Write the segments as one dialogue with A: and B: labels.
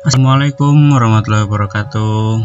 A: Assalamualaikum warahmatullahi wabarakatuh.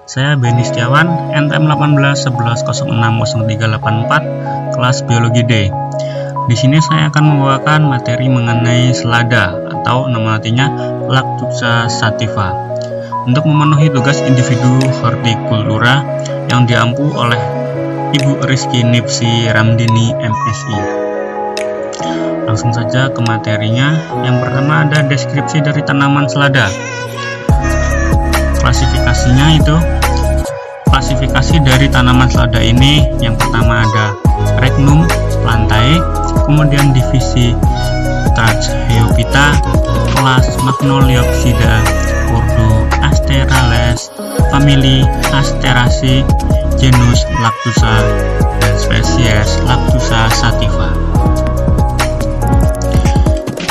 A: Saya Beni Setiawan, NTM 1811060384, kelas Biologi D. Di sini saya akan membawakan materi mengenai selada atau nama artinya Lactuca sativa untuk memenuhi tugas individu hortikultura yang diampu oleh Ibu Rizky Nipsi Ramdini MSI. Langsung saja ke materinya. Yang pertama ada deskripsi dari tanaman selada. Klasifikasi dari tanaman selada ini, yang pertama ada regnum, plantae, kemudian divisi Trachyophyta, kelas Magnoliopsida, ordo Asterales, famili Asteraceae, genus Lactuca, dan spesies Lactuca sativa.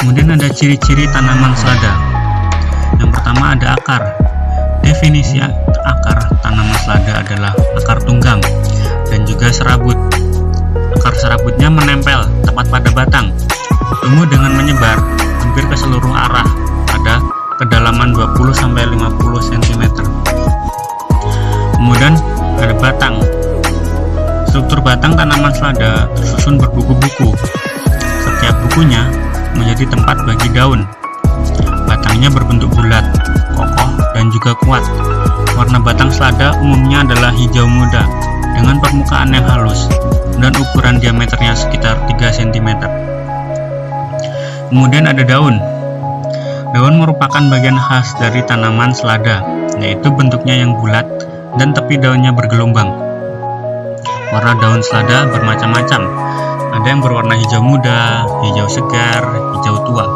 A: Kemudian ada ciri-ciri tanaman selada. Yang pertama ada akar. Definisi akar tanaman selada adalah akar tunggang dan juga serabut. Akar serabutnya menempel tepat pada batang, tumbuh dengan menyebar hampir ke seluruh arah pada kedalaman 20-50 cm. Kemudian ada batang. Struktur batang tanaman selada tersusun berbuku-buku. Setiap bukunya menjadi tempat bagi daun. Batangnya berbentuk bulat, kokoh, dan juga kuat. Warna batang selada umumnya adalah hijau muda dengan permukaan yang halus dan ukuran diameternya sekitar 3 cm. Kemudian ada daun. Daun merupakan bagian khas dari tanaman selada, yaitu bentuknya yang bulat dan tepi daunnya bergelombang. Warna daun selada bermacam-macam. Ada yang berwarna hijau muda, hijau segar, hijau tua.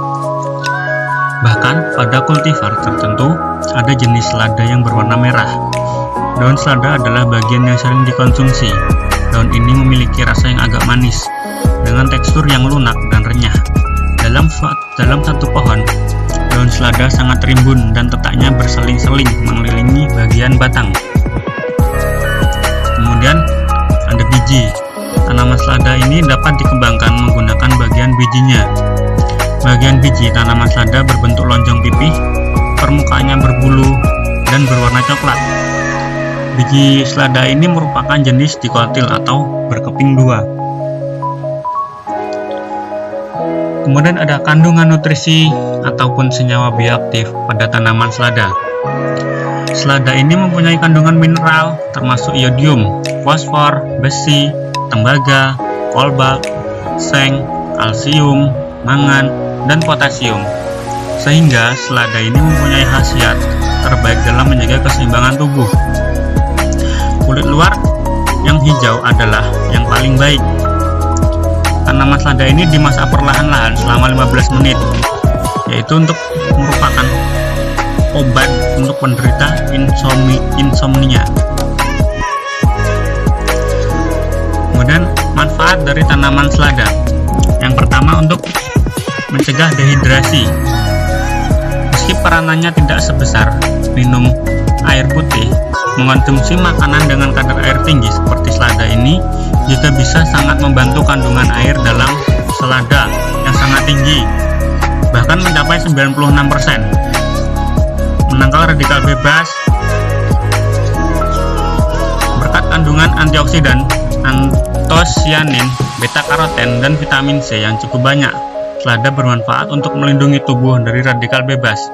A: Bahkan pada kultivar tertentu ada jenis selada yang berwarna merah. Daun selada adalah bagian yang sering dikonsumsi. Daun ini memiliki rasa yang agak manis dengan tekstur yang lunak dan renyah. Dalam satu pohon, daun selada sangat rimbun dan letaknya berseling-seling mengelilingi bagian batang. Kemudian ada biji. Tanaman selada ini dapat dikembangkan menggunakan bagian bijinya. Bagian biji tanaman selada berbentuk lonjong pipih, permukaannya berbulu dan berwarna coklat. Biji selada ini merupakan jenis dikotil atau berkeping dua. Kemudian ada kandungan nutrisi ataupun senyawa bioaktif pada tanaman selada. Selada ini mempunyai kandungan mineral termasuk iodium, fosfor, besi, tembaga, kolbak, seng, kalsium, mangan, dan potasium. Sehingga selada ini mempunyai khasiat terbaik dalam menjaga keseimbangan tubuh. Kulit luar yang hijau adalah yang paling baik. Tanaman selada ini dimasak perlahan-lahan selama 15 menit, yaitu untuk merupakan obat untuk penderita insomnia. Kemudian manfaat dari tanaman selada. Yang pertama untuk mencegah dehidrasi. Meski peranannya tidak sebesar minum air putih, mengonsumsi makanan dengan kadar air tinggi seperti selada ini juga bisa sangat membantu kandungan air dalam selada yang sangat tinggi, bahkan mencapai 96%. Menangkal radikal bebas berkat kandungan antioksidan, antosianin, beta-karoten, dan vitamin C yang cukup banyak. Selada bermanfaat untuk melindungi tubuh dari radikal bebas.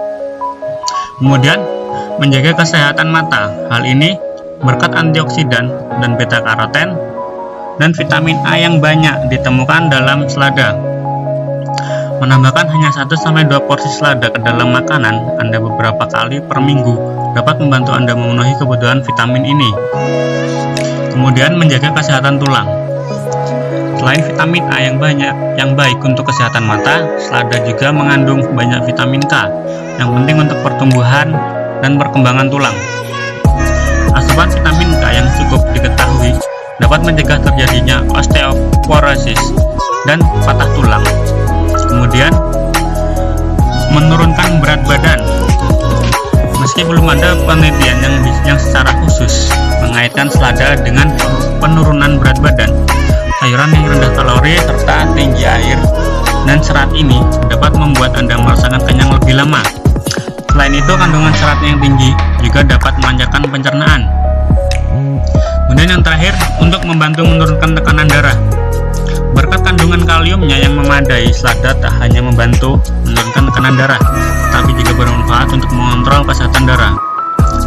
A: Kemudian, menjaga kesehatan mata. Hal ini berkat antioksidan dan beta-karoten dan vitamin A yang banyak ditemukan dalam selada. Menambahkan hanya 1-2 porsi selada ke dalam makanan Anda beberapa kali per minggu dapat membantu Anda memenuhi kebutuhan vitamin ini. Kemudian menjaga kesehatan tulang. Selain vitamin A yang banyak yang baik untuk kesehatan mata, selada juga mengandung banyak vitamin K yang penting untuk pertumbuhan dan perkembangan tulang. Asupan vitamin K yang cukup diketahui dapat mencegah terjadinya osteoporosis dan patah tulang. Kemudian menurunkan berat badan. Meski belum ada penelitian yang secara khusus mengaitkan selada dengan penurunan berat badan, sayuran yang rendah kalori serta tinggi air dan serat ini dapat membuat Anda merasakan kenyang lebih lama. Selain itu, kandungan serat yang tinggi juga dapat melancarkan pencernaan. Kemudian yang terakhir, untuk membantu menurunkan tekanan darah. Berkat kandungan kaliumnya yang memadai, selada tak hanya membantu menurunkan tekanan darah, tapi juga bermanfaat untuk mengontrol kesehatan darah.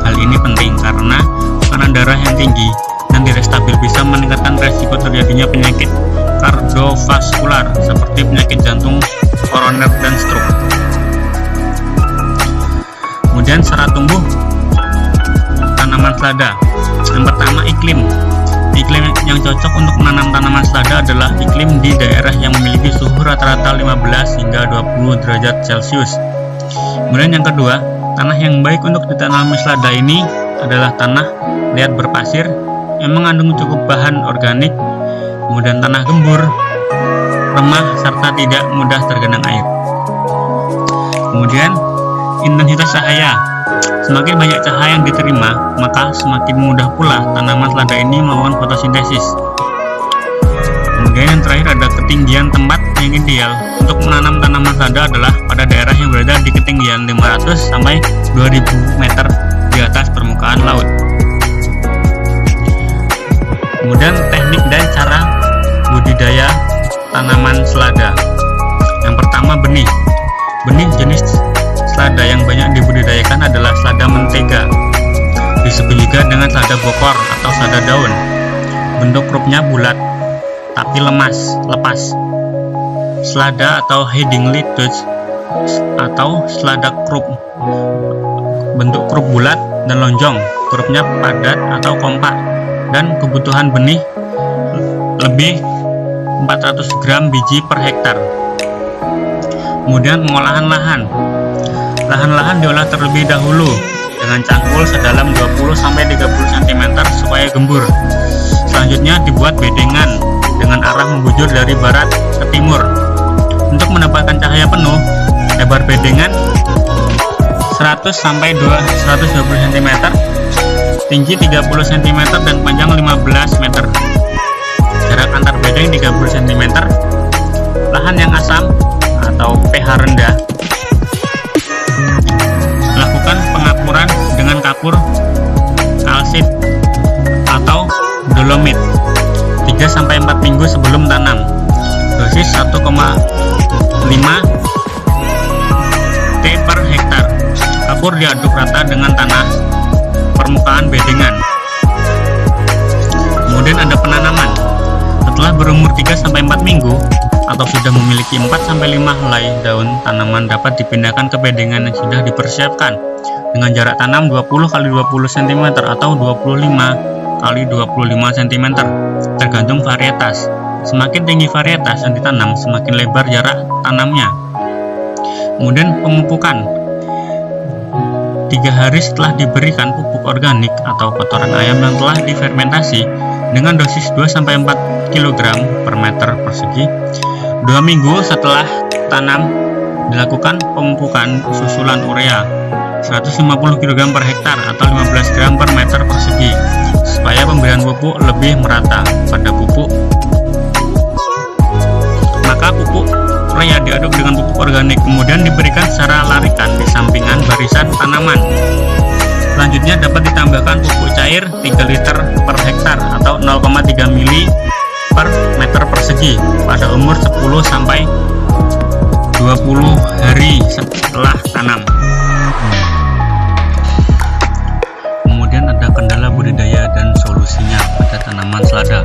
A: Hal ini penting karena tekanan darah yang tinggi dan tidak stabil bisa meningkatkan resiko terjadinya penyakit kardiovaskular seperti penyakit jantung, koroner, dan stroke. Kemudian syarat tumbuh tanaman selada. Yang pertama, iklim. Iklim yang cocok untuk menanam tanaman selada adalah iklim di daerah yang memiliki suhu rata-rata 15 hingga 20 derajat Celcius. Kemudian yang kedua, tanah yang baik untuk ditanami selada ini adalah tanah liat berpasir yang mengandung cukup bahan organik, kemudian tanah gembur, remah, serta tidak mudah tergenang air. Kemudian intensitas cahaya. Semakin banyak cahaya yang diterima, maka semakin mudah pula tanaman selada ini melakukan fotosintesis. Kemudian yang terakhir ada ketinggian tempat yang ideal untuk menanam tanaman selada adalah pada daerah yang berada di ketinggian 500 sampai 2000 meter di atas permukaan laut. Kemudian teknik dan cara budidaya tanaman selada. Yang pertama, benih. Benih jenis selada yang banyak dibudidayakan adalah selada mentega, disebut juga dengan selada bokor atau selada daun. Bentuk krupnya bulat tapi lepas. Selada atau headingly Dutch atau selada krup, bentuk krup bulat dan lonjong, krupnya padat atau kompak, dan kebutuhan benih lebih 400 gram biji per hektar. Kemudian pengolahan lahan. Lahan-lahan diolah terlebih dahulu dengan cangkul sedalam 20-30 cm supaya gembur. Selanjutnya dibuat bedengan dengan arah membujur dari barat ke timur. Untuk mendapatkan cahaya penuh, lebar bedengan 100-120 cm, tinggi 30 cm dan panjang 15 meter. Jarak antar bedeng 30 cm. Lahan yang asam atau pH rendah, lakukan pengapuran dengan kapur kalsit atau dolomit 3-4 minggu sebelum tanam. Dosis 1,5 T per hektar. Kapur diaduk rata dengan tanah permukaan bedengan. Kemudian ada penanaman. Setelah berumur 3-4 minggu atau sudah memiliki 4-5 helai daun, tanaman dapat dipindahkan ke bedengan yang sudah dipersiapkan dengan jarak tanam 20 x 20 cm atau 25 x 25 cm tergantung varietas. Semakin tinggi varietas yang ditanam, semakin lebar jarak tanamnya. Kemudian pemupukan. 3 hari setelah diberikan pupuk organik atau kotoran ayam yang telah difermentasi dengan dosis 2-4 kg per meter persegi. 2 minggu setelah tanam dilakukan pemupukan susulan urea 150 kg per hektar atau 15 gram per meter persegi supaya pemberian pupuk lebih merata pada pupuk. Maka pupuk urea diaduk dengan pupuk organik kemudian diberikan secara larikan di sampingan barisan tanaman. Selanjutnya dapat ditambahkan pupuk cair 3 liter per hektar atau 0,3 mili per meter persegi pada umur 10-20 hari setelah tanam. Kemudian ada kendala budidaya dan solusinya pada tanaman selada.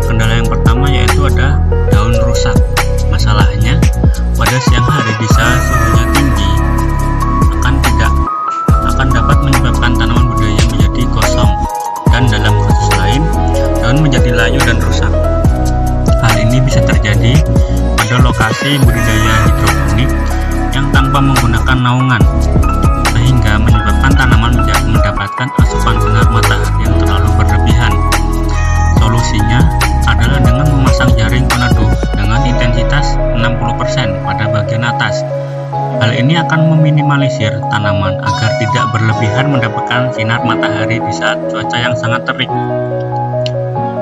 A: Kendala yang pertama yaitu ada daun rusak. Masalahnya pada siang hari di saat suhunya tinggi akan dapat menyebabkan tanaman budidaya menjadi gosong dan dalam kasus lain daun menjadi layu dan rusak. Hal ini bisa terjadi pada lokasi budidaya hidroponik yang tanpa menggunakan naungan, sehingga menyebabkan tanaman mendapatkan asupan sinar matahari yang terlalu berlebihan. Solusinya adalah dengan memasang jaring peneduh dengan intensitas 60% pada bagian atas. Hal ini akan meminimalisir tanaman agar tidak berlebihan mendapatkan sinar matahari di saat cuaca yang sangat terik.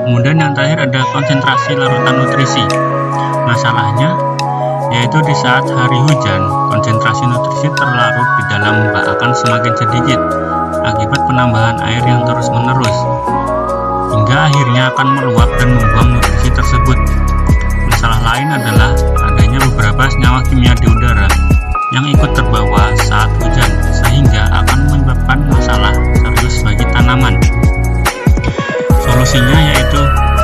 A: Kemudian yang terakhir ada konsentrasi larutan nutrisi. Masalahnya, yaitu di saat hari hujan, konsentrasi nutrisi terlarut di dalam bak akan semakin sedikit akibat penambahan air yang terus-menerus, hingga akhirnya akan meluap dan membuang nutrisi tersebut. Masalah lain adalah adanya beberapa senyawa kimia di udara yang ikut terbawa saat hujan, sehingga akan menyebabkan masalah serius bagi tanaman. Solusinya yaitu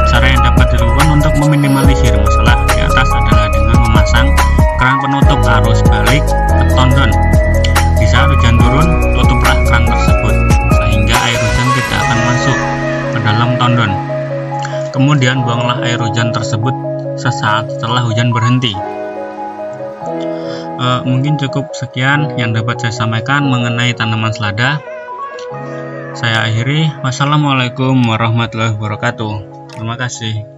A: cara yang dapat dilakukan untuk meminimalisir masalah di atas adalah dengan memasang keran penutup arus balik ke tondon. Di saat hujan turun, tutuplah keran tersebut sehingga air hujan tidak akan masuk ke dalam tondon. Kemudian buanglah air hujan tersebut sesaat setelah hujan berhenti. Mungkin cukup sekian yang dapat saya sampaikan mengenai tanaman selada. Saya akhiri. Wassalamualaikum warahmatullahi wabarakatuh. Terima kasih.